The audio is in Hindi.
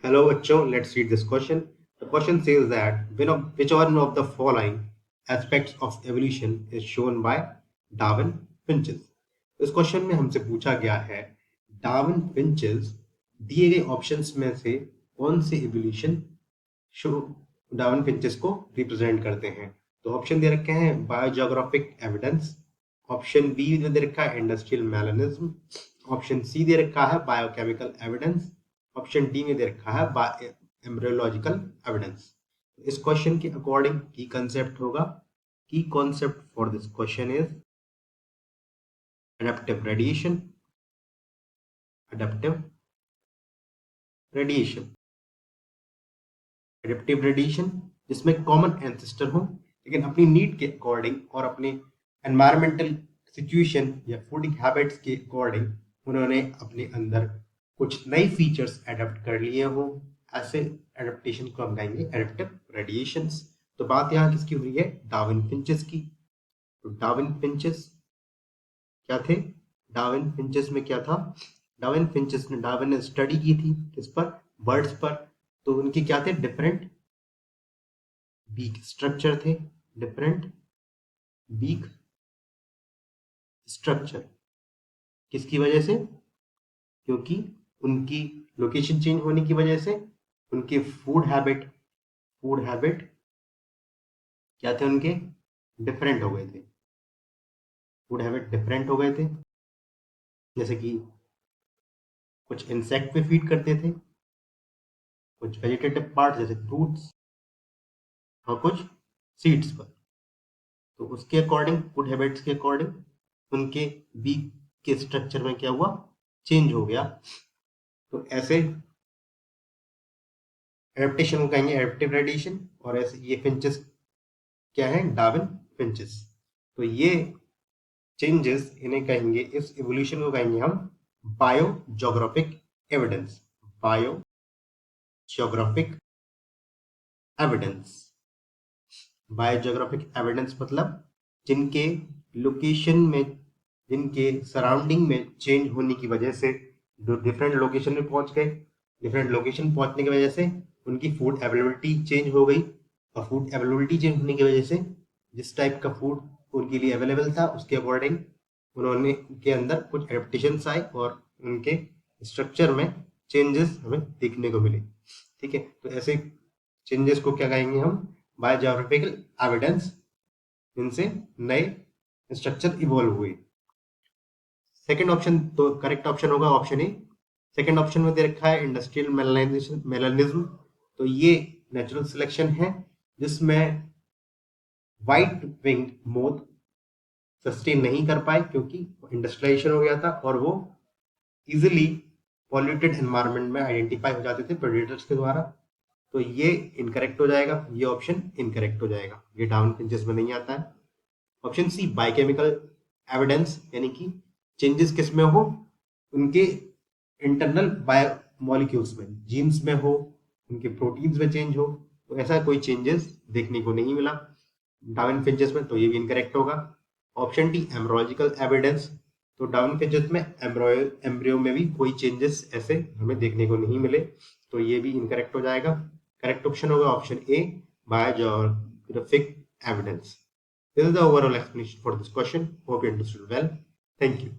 Hello, Acho. Let's read this question. The question says that which one of the following aspects of evolution is shown by Darwin Finches? इस क्वेश्चन में हमसे पूछा गया है डार्विन फिंचेस दिए गए ऑप्शंस में से कौन से इवोल्यूशन शो डार्विन फिंचेस को रिप्रेजेंट करते हैं। तो ऑप्शन दे रखे हैं बायोजियोग्राफिक एविडेंस, ऑप्शन बी दे रखा है इंडस्ट्रियल मेलानिज्म, ऑप्शन सी दे रखा है बायोकेमिकल एविडेंस, ऑप्शन डी में दे रखा है एम्ब्रियोलॉजिकल एविडेंस। इस क्वेश्चन के अकॉर्डिंग की कंसेप्ट होगा की concept for this question is adaptive radiation adaptive radiation जिसमें कॉमन एंसेस्टर हो लेकिन अपनी नीड के अकॉर्डिंग और अपने एनवायरमेंटल सिचुएशन या फूडिंग हैबिट्स के अकॉर्डिंग उन्होंने अपने अंदर कुछ नए फीचर्स एडेप्ट कर लिए हो। ऐसे एडेप्टेशन को हम कहेंगे एडेप्टिव रेडिएशंस। तो बात यहाँ किसकी हो रही है? डार्विन फिंचेस की। तो डार्विन फिंचेस क्या थे? डार्विन फिंचेस में क्या था? डार्विन ने स्टडी की थी किस पर? बर्ड्स पर। तो उनके क्या थे? डिफरेंट बीक स्ट्रक्चर थे, डिफरेंट बीक स्ट्रक्चर। किसकी वजह से? क्योंकि उनकी लोकेशन चेंज होने की वजह से उनके फूड हैबिट क्या थे? उनके डिफरेंट हो गए थे। फूड हैबिट डिफरेंट हो गए थे, जैसे कि कुछ इंसेक्ट पे फीड करते थे, कुछ वेजिटेटिव पार्ट जैसे फ्रूट्स और कुछ सीड्स पर। तो उसके अकॉर्डिंग फूड हैबिट्स के अकॉर्डिंग उनके बीक के स्ट्रक्चर में क्या हुआ? चेंज हो गया। तो ऐसे एडेप्टेशन को कहेंगे एडेप्टिव रेडिएशन। और ऐसे ये फिंचेस क्या है? Darwin finches. तो ये चेंजेस इन्हें कहेंगे, इस इवोल्यूशन को कहेंगे हम biogeographic evidence. Biogeographic evidence. Biogeographic evidence मतलब जिनके लोकेशन में, जिनके सराउंडिंग में चेंज होने की वजह से जो डिफरेंट लोकेशन में पहुंच गए, डिफरेंट लोकेशन पहुंचने की वजह से उनकी फूड अवेलेबिलिटी चेंज हो गई, और फूड अवेलेबिलिटी चेंज होने की वजह से जिस टाइप का फूड उनके लिए अवेलेबल था उसके अकॉर्डिंग उन्होंने के अंदर कुछ एडेप्टेशंस आए और उनके स्ट्रक्चर में चेंजेस हमें देखने को मिले। ठीक है, तो ऐसे चेंजेस को क्या कहेंगे हम? बायोजियोग्राफिकल एविडेंस, जिनसे नए स्ट्रक्चर इवॉल्व हुए। सेकंड ऑप्शन तो करेक्ट ऑप्शन होगा ऑप्शन ए। सेकंड ऑप्शन में दे रखा है इंडस्ट्रियल मेलानिज्म। तो ये नेचुरल सिलेक्शन है जिसमें व्हाइट विंग मोथ सस्टेन नहीं कर पाए क्योंकि इंडस्ट्रियलाइजेशन हो गया था और वो इजिली पॉल्यूटेड एनवायरनमेंट में आइडेंटिफाई हो जाते थे प्रेडेटर्स के द्वारा। तो ये इनकरेक्ट हो जाएगा, ये ऑप्शन इनकरेक्ट हो जाएगा, ये डार्विन फिंचेस में नहीं आता है। ऑप्शन सी बायोकेमिकल एविडेंस, यानी कि चेंजेस किस में हो? उनके इंटरनल बायो मॉलिक्यूल्स में, जीन्स में हो, उनके प्रोटीन्स में चेंज हो। तो ऐसा कोई चेंजेस देखने को नहीं मिला डार्विन फिंचेस में, तो ये भी इनकरेक्ट होगा। Option D embryological evidence. तो डार्विन फिंचेस में एम्ब्रियो में भी कोई चेंजेस ऐसे हमें देखने को नहीं मिले, तो ये भी इनकरेक्ट हो जाएगा। करेक्ट ऑप्शन होगा option A biogeographic evidence. This is the overall explanation for this question. Hope you understood well. Thank you.